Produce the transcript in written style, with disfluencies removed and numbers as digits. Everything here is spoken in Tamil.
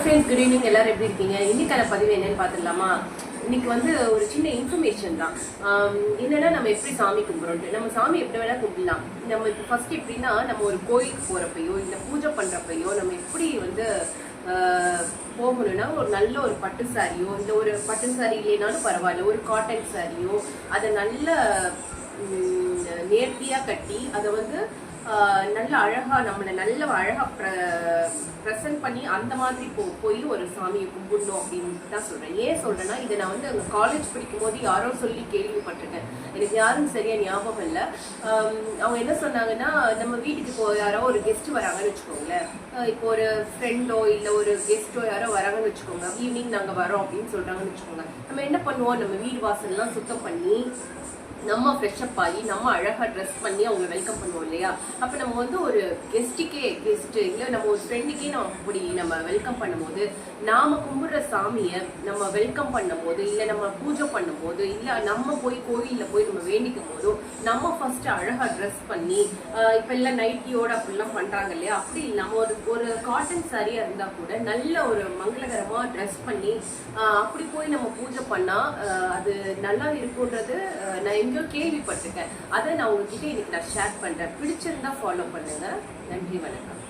Friends, good evening. எல்லாரும் எப்படி இருக்கீங்க? இன்னைக்கான பதிவு என்னன்னு பார்த்துடலாமா? இன்னைக்கு வந்து ஒரு சின்ன இன்ஃபர்மேஷன் தான். என்னன்னா, நம்ம எப்படி சாமி கும்பிட்றோம், நம்ம சாமி எப்படி வேணா கும்பிடலாம். நம்ம ஃபர்ஸ்ட் எப்படின்னா, நம்ம ஒரு கோயிலுக்கு போறப்பையோ இல்லை பூஜை பண்றப்பையோ நம்ம எப்படி வந்து போகணும்னா, ஒரு நல்ல ஒரு பட்டு சாரியோ இல்லை ஒரு பட்டு சாரி இல்லைனாலும் பரவாயில்ல, ஒரு காட்டன் சாரியோ அதை நல்ல நேர்த்தியாக கட்டி அதை வந்து நல்ல அழகா நம்மளை நல்ல அழகா ப்ரெசென்ட் பண்ணி அந்த மாதிரி போய் ஒரு சாமியை கும்பிடணும் அப்படின்னு தான் சொல்றேன். ஏன் சொல்றேன்னா, இதை நான் வந்து அங்கே காலேஜ் படிக்கும் போது யாரோ சொல்லி கேள்விப்பட்டிருக்கேன். எனக்கு யாரும் சரியா ஞாபகம் இல்லை. அவங்க என்ன சொன்னாங்கன்னா, நம்ம வீட்டுக்கு இப்போ யாரோ ஒரு கெஸ்ட் வராங்கன்னு வச்சுக்கோங்களேன். இப்போ ஒரு ஃப்ரெண்டோ இல்லை ஒரு கெஸ்ட்டோ யாரோ வராங்கன்னு வச்சுக்கோங்க. ஈவினிங் நாங்கள் வரோம் அப்படின்னு சொல்றாங்கன்னு வச்சுக்கோங்க. நம்ம என்ன பண்ணுவோம், நம்ம வீடு வாசல்லாம் சுத்தம் பண்ணி நம்ம ஃப்ரெஷ்அப் ஆகி நம்ம அழகாக ட்ரெஸ் பண்ணி அவங்களை வெல்கம் பண்ணுவோம் இல்லையா? அப்போ நம்ம வந்து ஒரு கெஸ்ட்டு இல்லை நம்ம ஒரு ஃப்ரெண்டுக்கே நம்ம வெல்கம் பண்ணும்போது, நாம கும்பிடுற சாமியை நம்ம வெல்கம் பண்ணும் போது, இல்லை நம்ம பூஜை பண்ணும் போது, இல்லை நம்ம போய் கோயிலில் போய் நம்ம வேண்டிக்கும் போதும் நம்ம ஃபர்ஸ்ட் அழகாக ட்ரெஸ் பண்ணி, இப்போ எல்லாம் நைட்டியோட அப்படிலாம் பண்ணுறாங்க இல்லையா? அப்படி நம்ம ஒரு காட்டன் சாரியாக இருந்தால் கூட நல்ல ஒரு மங்களகரமாக ட்ரெஸ் பண்ணி அப்படி போய் நம்ம பூஜை பண்ணால் அது நல்லா இருக்குன்றது நான் எங்கேயோ கேள்விப்பட்டிருக்கேன். அதை நான் உங்ககிட்ட இன்னைக்கு நான் ஷேர் பண்றேன். பிடிச்சிருந்தா ஃபாலோ பண்ணுங்க. நன்றி, வணக்கம்.